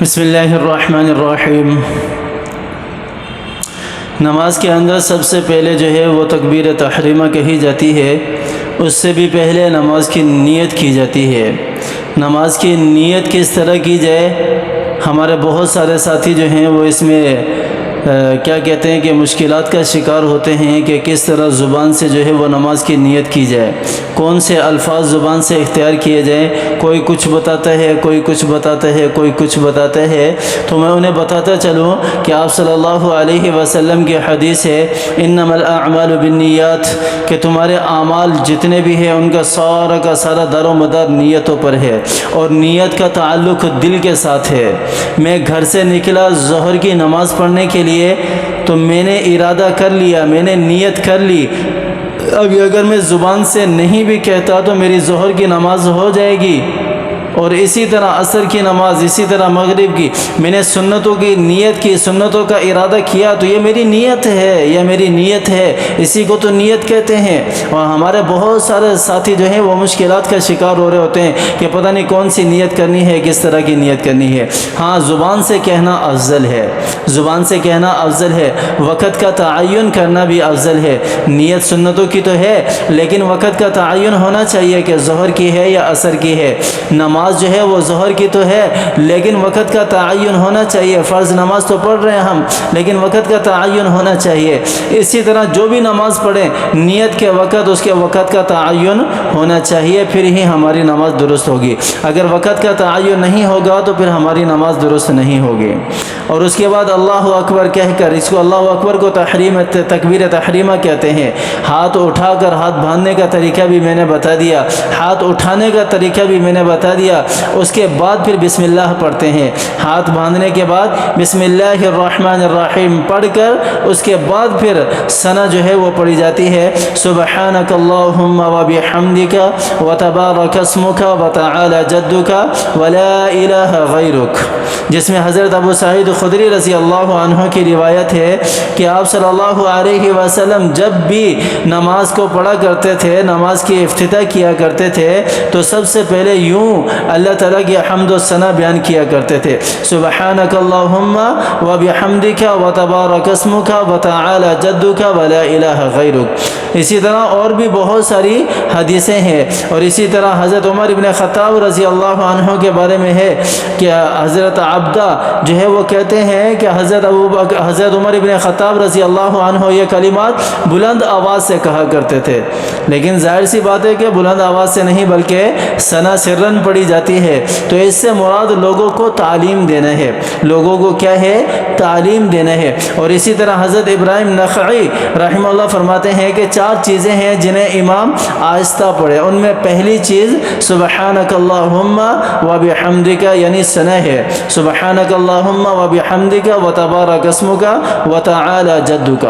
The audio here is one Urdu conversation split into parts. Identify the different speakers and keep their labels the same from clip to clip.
Speaker 1: بسم اللہ الرحمن الرحیم۔ نماز کے اندر سب سے پہلے جو ہے وہ تکبیر تحریمہ کہی جاتی ہے، اس سے بھی پہلے نماز کی نیت کی جاتی ہے۔ نماز کی نیت کس طرح کی جائے، ہمارے بہت سارے ساتھی جو ہیں وہ اس میں کیا کہتے ہیں کہ مشکلات کا شکار ہوتے ہیں کہ کس طرح زبان سے جو ہے وہ نماز کی نیت کی جائے، کون سے الفاظ زبان سے اختیار کیے جائیں۔ کوئی کچھ بتاتا ہے، کوئی کچھ بتاتا ہے، کوئی کچھ بتاتا ہے۔ تو میں انہیں بتاتا چلوں کہ آپ صلی اللہ علیہ وسلم کی حدیث ہے، انما الاعمال بالنیات، کہ تمہارے اعمال جتنے بھی ہیں ان کا سارا دار و مدار نیتوں پر ہے، اور نیت کا تعلق دل کے ساتھ ہے۔ میں گھر سے نکلا ظہر کی نماز پڑھنے کے لیے تو میں نے ارادہ کر لیا، میں نے نیت کر لی۔ ابھی اگر میں زبان سے نہیں بھی کہتا تو میری ظہر کی نماز ہو جائے گی، اور اسی طرح عصر کی نماز، اسی طرح مغرب کی۔ میں نے سنتوں کی نیت کی، سنتوں کا ارادہ کیا تو یہ میری نیت ہے، یہ میری نیت ہے، اسی کو تو نیت کہتے ہیں۔ اور ہمارے بہت سارے ساتھی جو ہیں وہ مشکلات کا شکار ہو رہے ہوتے ہیں کہ پتہ نہیں کون سی نیت کرنی ہے، کس طرح کی نیت کرنی ہے۔ ہاں، زبان سے کہنا افضل ہے، زبان سے کہنا افضل ہے، وقت کا تعین کرنا بھی افضل ہے۔ نیت سنتوں کی تو ہے لیکن وقت کا تعین ہونا چاہیے کہ ظہر کی ہے یا عصر کی ہے۔ نماز جو ہے وہ ظہر کی تو ہے لیکن وقت کا تعین ہونا چاہیے۔ فرض نماز تو پڑھ رہے ہیں ہم لیکن وقت کا تعین ہونا چاہیے۔ اسی طرح جو بھی نماز پڑھیں نیت کے وقت، اس کے وقت کا تعین ہونا چاہیے، پھر ہی ہماری نماز درست ہوگی۔ اگر وقت کا تعین نہیں ہوگا تو پھر ہماری نماز درست نہیں ہوگی۔ اور اس کے بعد اللہ اکبر کہہ کر، اس کو اللہ اکبر کو تکبیر تحریمہ کہتے ہیں۔ ہاتھ اٹھا کر ہاتھ باندھنے کا طریقہ بھی میں نے بتا دیا، ہاتھ اٹھانے کا طریقہ بھی میں نے بتا دیا۔ اس کے بعد پھر بسم اللہ پڑھتے ہیں۔ ہاتھ باندھنے کے بعد بسم اللہ الرحمن الرحیم پڑھ کر اس کے بعد پھر ثنا جو ہے وہ پڑھی جاتی ہے، سبحانک اللہم وبحمدک وتبارک اسمک وتعالی جدک ولا الہ غیرک، جس میں حضرت ابو سعید خدری رضی اللہ عنہ کی روایت ہے کہ آپ صلی اللہ علیہ وسلم جب بھی نماز کو پڑھا کرتے تھے، نماز کی افتتاح کیا کرتے تھے تو سب سے پہلے یوں اللہ تعالیٰ کی حمد و ثنا بیان کیا کرتے تھے، سبحانک اللہم وبحمدک وتبارک اسمک وتعالی جدک ولا الہ غیرک۔ اسی طرح اور بھی بہت ساری حدیثیں ہیں، اور اسی طرح حضرت عمر ابن خطاب رضی اللہ عنہ کے بارے میں ہے کہ حضرت عبدہ جو ہے وہ کہتے ہیں کہ حضرت عمر ابن خطاب رضی اللہ عنہ یہ کلمات بلند آواز سے کہا کرتے تھے، لیکن ظاہر سی بات ہے کہ بلند آواز سے نہیں بلکہ ثنا سرن پڑھی جاتی ہے۔ تو اس سے مراد لوگوں کو تعلیم دینا ہے، لوگوں کو کیا ہے، تعلیم دینا ہے۔ اور اسی طرح حضرت ابراہیم نخعی رحمہ اللہ فرماتے ہیں کہ 4 چیزیں ہیں جنہیں امام آہستہ پڑھے، ان میں پہلی چیز سبحانک اللہم وبحمدک یعنی ثنا ہے، سبحانک اللہم وبحمدک وتبارک اسمک وتعالی جدک،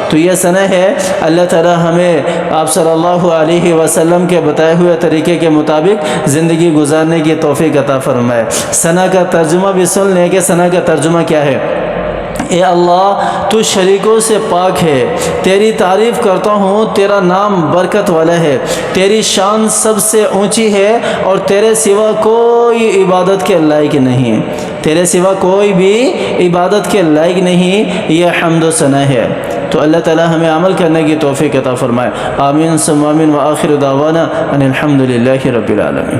Speaker 1: تو یہ ثنا ہے۔ اللہ تعالی ہمیں آپ صلی اللہ علیہ وسلم کے بتائے ہوئے طریقے کے مطابق زندگی گزارنے کی توفیق عطا فرمائے۔ ثنا کا ترجمہ بھی سن لیں کہ ثنا کا ترجمہ کیا ہے۔ اے اللہ، تو شریکوں سے پاک ہے، تیری تعریف کرتا ہوں، تیرا نام برکت والا ہے، تیری شان سب سے اونچی ہے، اور تیرے سوا کوئی عبادت کے لائق نہیں، تیرے سوا کوئی بھی عبادت کے لائق نہیں، یہ حمد و ثنا ہے۔ تو اللہ تعالی ہمیں عمل کرنے کی توفیق عطا فرمائے۔ آمین ثم آمین، وآخر دعوانا ان الحمد للہ رب العالمین۔